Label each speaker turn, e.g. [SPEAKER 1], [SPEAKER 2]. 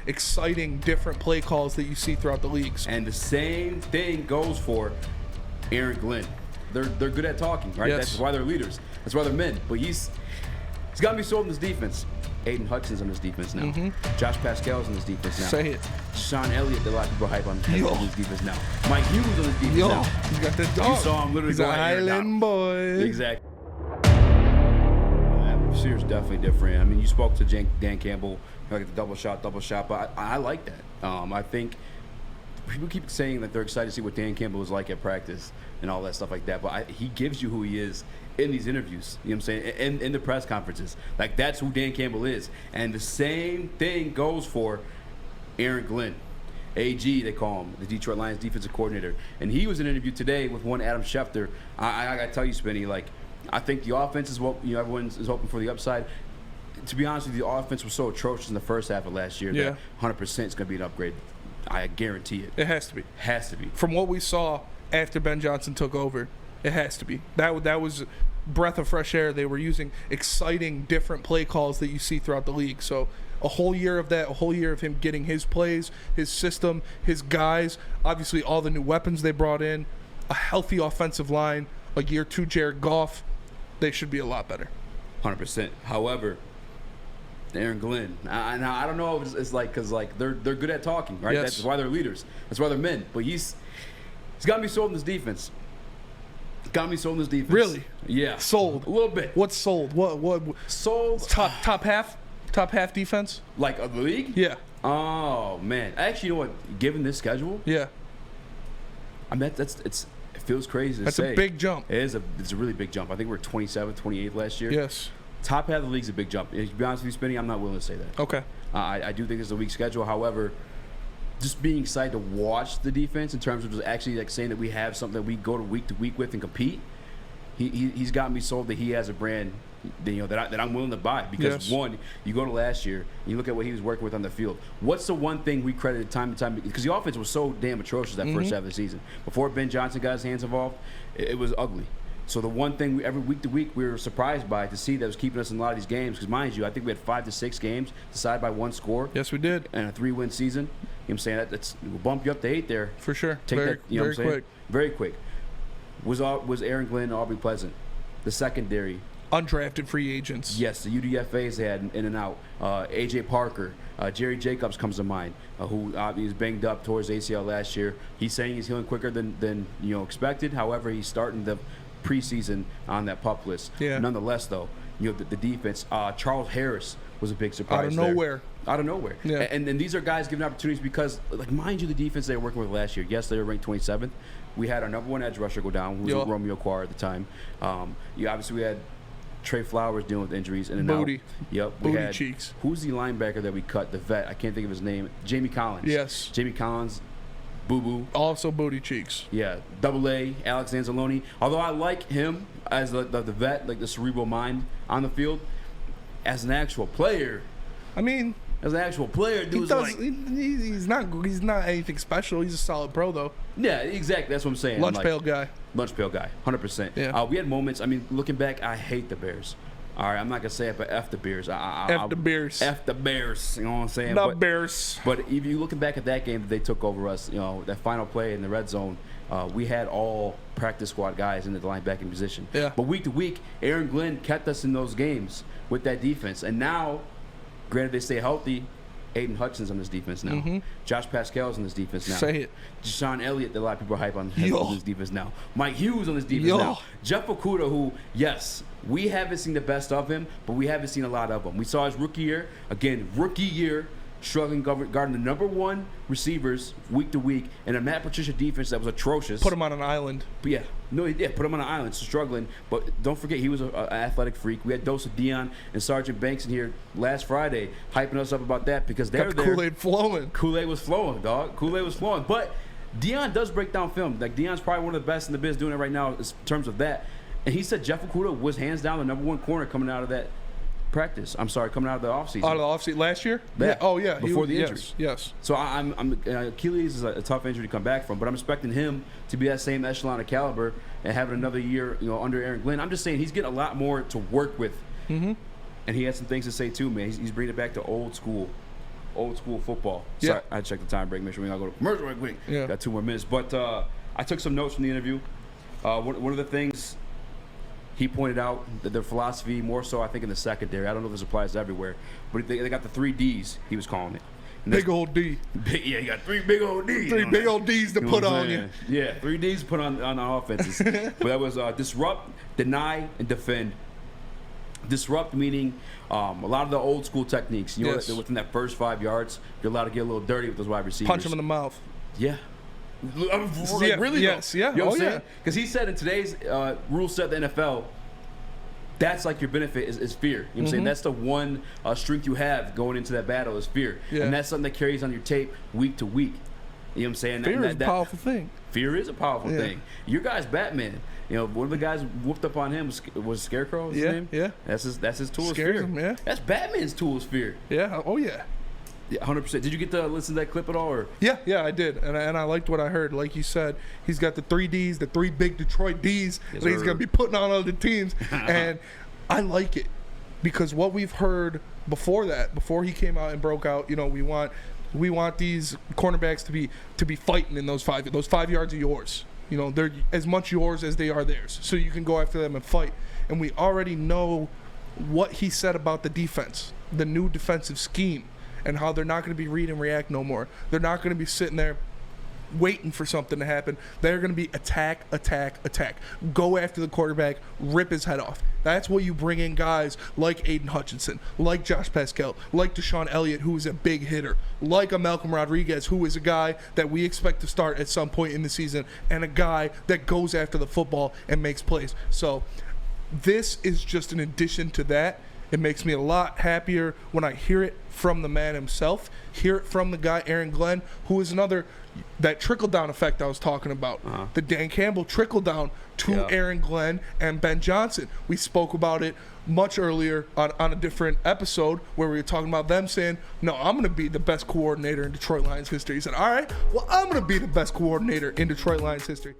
[SPEAKER 1] exciting, different play calls that you see throughout the leagues.
[SPEAKER 2] And the same thing goes for Aaron Glenn. They're good at talking, right?
[SPEAKER 1] Yes.
[SPEAKER 2] That's why they're leaders. That's why they're men. But he's got me sold in this defense. Aiden Hudson's on this defense now. Josh Pascal's on this defense now.
[SPEAKER 1] Say it.
[SPEAKER 2] Sean Elliott, a lot of people hype on this defense now. Mike Hughes on this defense
[SPEAKER 1] Yo,
[SPEAKER 2] now.
[SPEAKER 1] he's got that dog.
[SPEAKER 2] You saw him literally
[SPEAKER 1] He's
[SPEAKER 2] go
[SPEAKER 1] a
[SPEAKER 2] out here
[SPEAKER 1] Highland
[SPEAKER 2] now.
[SPEAKER 1] boy.
[SPEAKER 2] Exactly. That atmosphere is definitely different. I mean, you spoke to Dan Campbell, like the double shot, but I like that. I think people keep saying that they're excited to see what Dan Campbell is like at practice and all that stuff like that, but he gives you who he is in these interviews, you know what I'm saying, in the press conferences. Like, that's who Dan Campbell is. And the same thing goes for Aaron Glenn. AG, they call him, the Detroit Lions defensive coordinator. And he was in an interview today with one Adam Schefter. I got to tell you, Spinny, like, I think the offense is what, everyone is hoping for the upside. To be honest with you, the offense was so atrocious in the first half of last year that 100% is going to be an upgrade. I guarantee it.
[SPEAKER 1] It has to be.
[SPEAKER 2] Has to be.
[SPEAKER 1] From what we saw after Ben Johnson took over, it has to be. That was breath of fresh air. They were using exciting, different play calls that you see throughout the league. So a whole year of that, a whole year of him getting his plays, his system, his guys, obviously all the new weapons they brought in, a healthy offensive line, a year 2 Jared Goff, they should be a lot better.
[SPEAKER 2] 100%. However, Aaron Glenn, now I don't know if it's like, because like they're good at talking, right?
[SPEAKER 1] Yes.
[SPEAKER 2] That's why they're leaders. That's why they're men. But he's got me sold in this defense. Got me sold in this defense.
[SPEAKER 1] Really?
[SPEAKER 2] Yeah.
[SPEAKER 1] Sold.
[SPEAKER 2] A little bit.
[SPEAKER 1] What's sold? What
[SPEAKER 2] Sold?
[SPEAKER 1] top half? Top half defense?
[SPEAKER 2] Like of the league?
[SPEAKER 1] Yeah.
[SPEAKER 2] Oh man. Actually, you know what? Given this schedule,
[SPEAKER 1] Yeah.
[SPEAKER 2] I mean it feels crazy to say.
[SPEAKER 1] That's a big jump.
[SPEAKER 2] It's a really big jump. I think we were 27th, 28th last year.
[SPEAKER 1] Yes.
[SPEAKER 2] Top half of the league's a big jump. To be honest with you, Spinny, I'm not willing to say that.
[SPEAKER 1] Okay.
[SPEAKER 2] I do think it's a weak schedule. However, just being excited to watch the defense in terms of just actually like saying that we have something that we go to week with and compete. He's got me sold that he has a brand that I'm willing to buy because one, you go to last year and you look at what he was working with on the field. What's the one thing we credited time to time because the offense was so damn atrocious that first half of the season before Ben Johnson got his hands involved, it was ugly. So the one thing every week to week we were surprised by to see that was keeping us in a lot of these games because mind you, I think we had 5 to 6 games decided by one score.
[SPEAKER 1] Yes, we did.
[SPEAKER 2] And a 3-win season. You know what I'm saying? We'll bump you up to 8 there.
[SPEAKER 1] For sure.
[SPEAKER 2] Take
[SPEAKER 1] very,
[SPEAKER 2] that, you know
[SPEAKER 1] very
[SPEAKER 2] what I'm saying?
[SPEAKER 1] quick.
[SPEAKER 2] Very quick. Was Aaron Glenn and Aubrey Pleasant the secondary?
[SPEAKER 1] Undrafted free agents.
[SPEAKER 2] Yes, the UDFAs they had in and out. A.J. Parker, Jerry Jacobs comes to mind, who was banged up towards ACL last year. He's saying he's healing quicker than expected. However, he's starting the preseason on that PUP list.
[SPEAKER 1] Yeah.
[SPEAKER 2] Nonetheless, though, the defense. Charles Harris was a big surprise. Out of nowhere.
[SPEAKER 1] Yeah.
[SPEAKER 2] And these are guys given opportunities because, like, mind you, the defense they were working with last year. Yes, they were ranked 27th. We had our number 1 edge rusher go down, who was Romeo Quar at the time. Obviously we had Trey Flowers dealing with injuries in and
[SPEAKER 1] Booty.
[SPEAKER 2] out. Yep.
[SPEAKER 1] Booty cheeks.
[SPEAKER 2] Who's the linebacker that we cut? The vet. I can't think of his name. Jamie Collins.
[SPEAKER 1] Yes.
[SPEAKER 2] Jamie Collins. Boo-boo.
[SPEAKER 1] Also booty cheeks.
[SPEAKER 2] Yeah. Double A, Alex Anzalone. Although I like him as the vet, like the cerebral mind on the field, as an actual player.
[SPEAKER 1] I mean,
[SPEAKER 2] as an actual player, dude's
[SPEAKER 1] he's not anything special. He's a solid pro, though.
[SPEAKER 2] Yeah, exactly. That's what I'm saying.
[SPEAKER 1] Lunch pail guy.
[SPEAKER 2] Lunch pail guy, 100%.
[SPEAKER 1] Yeah.
[SPEAKER 2] We had moments. I mean, looking back, I hate the Bears. All right, I'm not gonna say it, but F the Bears.
[SPEAKER 1] F the Bears.
[SPEAKER 2] F the Bears. You know what I'm saying?
[SPEAKER 1] Not Bears.
[SPEAKER 2] But if you looking back at that game that they took over us, that final play in the red zone, we had all practice squad guys in the linebacker position.
[SPEAKER 1] Yeah.
[SPEAKER 2] But week to week, Aaron Glenn kept us in those games with that defense, and now, granted they stay healthy. Aiden Hudson's on this defense now. Josh Pascal's on this defense now.
[SPEAKER 1] Say it.
[SPEAKER 2] Sean Elliott, that a lot of people are hype on this defense now. Mike Hughes on this defense now. Jeff Okudah, who, yes, we haven't seen the best of him, but we haven't seen a lot of him. We saw his rookie year. Again, rookie year, struggling guarding the number 1 receivers week to week, and a Matt Patricia defense that was atrocious.
[SPEAKER 1] Put him on an island.
[SPEAKER 2] But put him on an island, struggling. But don't forget, he was an athletic freak. We had Dose of Dion and Sergeant Banks in here last Friday, hyping us up about that because they're there.
[SPEAKER 1] Kool-Aid flowing.
[SPEAKER 2] Kool-Aid was flowing, dog. Kool-Aid was flowing. But Dion does break down film. Like, Dion's probably one of the best in the biz doing it right now in terms of that. And he said Jeff Okudah was hands down the number 1 corner coming out of that practice. I'm sorry, coming out of the offseason.
[SPEAKER 1] Out of the offseason last year?
[SPEAKER 2] Yeah.
[SPEAKER 1] Oh, yeah.
[SPEAKER 2] Before the injury.
[SPEAKER 1] Yes.
[SPEAKER 2] So Achilles is a tough injury to come back from, but I'm expecting him to be that same echelon of caliber and having another year, under Aaron Glenn. I'm just saying he's getting a lot more to work with. And he had some things to say too, man. He's bringing it back to old school old school football.
[SPEAKER 1] Yeah.
[SPEAKER 2] Sorry, I checked the time break. Make sure we gotta go to commercial right quick.
[SPEAKER 1] Yeah.
[SPEAKER 2] Got 2 more minutes. But I took some notes from the interview. One of the things he pointed out that their philosophy, more so I think in the secondary, I don't know if this applies everywhere, but they got the 3 Ds, he was calling it. And
[SPEAKER 1] Big old D.
[SPEAKER 2] yeah, you got 3 big old Ds.
[SPEAKER 1] 3 big old Ds to
[SPEAKER 2] You know
[SPEAKER 1] put
[SPEAKER 2] what I'm
[SPEAKER 1] on you.
[SPEAKER 2] saying? Yeah, 3 Ds put on offenses. But that was disrupt, deny, and defend. Disrupt meaning a lot of the old school techniques. You know,
[SPEAKER 1] Yes.
[SPEAKER 2] that within that first 5 yards, you're allowed to get a little dirty with those wide receivers.
[SPEAKER 1] Punch him in the mouth.
[SPEAKER 2] Yeah.
[SPEAKER 1] Yeah,
[SPEAKER 2] Really?
[SPEAKER 1] yes,
[SPEAKER 2] though.
[SPEAKER 1] yeah.
[SPEAKER 2] You know what
[SPEAKER 1] Oh,
[SPEAKER 2] I'm
[SPEAKER 1] yeah.
[SPEAKER 2] saying? Because he said in today's rule set, the NFL, that's like your benefit is fear. You know what I'm saying? That's the one strength you have going into that battle is fear.
[SPEAKER 1] Yeah.
[SPEAKER 2] And that's something that carries on your tape week to week. You know what I'm saying?
[SPEAKER 1] Fear is a powerful thing.
[SPEAKER 2] Fear is a powerful
[SPEAKER 1] Yeah.
[SPEAKER 2] thing. Your guy's Batman. You know, one of the guys whooped up on him was Scarecrow. His
[SPEAKER 1] Yeah,
[SPEAKER 2] name?
[SPEAKER 1] yeah.
[SPEAKER 2] That's his tool. Is
[SPEAKER 1] Scares
[SPEAKER 2] fear.
[SPEAKER 1] him, yeah.
[SPEAKER 2] That's Batman's tool is fear.
[SPEAKER 1] Yeah. Oh, yeah.
[SPEAKER 2] Yeah, 100%. Did you get to listen to that clip at all? Or
[SPEAKER 1] Yeah, I did, and I liked what I heard. Like you said, he's got the 3 Ds, the 3 big Detroit Ds
[SPEAKER 2] Yes,
[SPEAKER 1] that he's
[SPEAKER 2] sir.
[SPEAKER 1] gonna be putting on other teams, and I like it because what we've heard before that, before he came out and broke out, you know, we want these cornerbacks to be fighting in those 5 yards are yours. You know, they're as much yours as they are theirs, so you can go after them and fight. And we already know what he said about the defense, the new defensive scheme, and how they're not going to be read and react no more. They're not going to be sitting there waiting for something to happen. They're going to be attack, attack, attack. Go after the quarterback, rip his head off. That's what you bring in guys like Aiden Hutchinson, like Josh Pascal, like Deshaun Elliott, who is a big hitter, like a Malcolm Rodriguez, who is a guy that we expect to start at some point in the season, and a guy that goes after the football and makes plays. So this is just an addition to that. It makes me a lot happier when I hear it from the man himself, hear it from the guy, Aaron Glenn, who is another, that trickle-down effect I was talking about. The Dan Campbell trickle-down to Aaron Glenn and Ben Johnson. We spoke about it much earlier on a different episode where we were talking about them saying, no, I'm going to be the best coordinator in Detroit Lions history. He said, all right, well, I'm going to be the best coordinator in Detroit Lions history.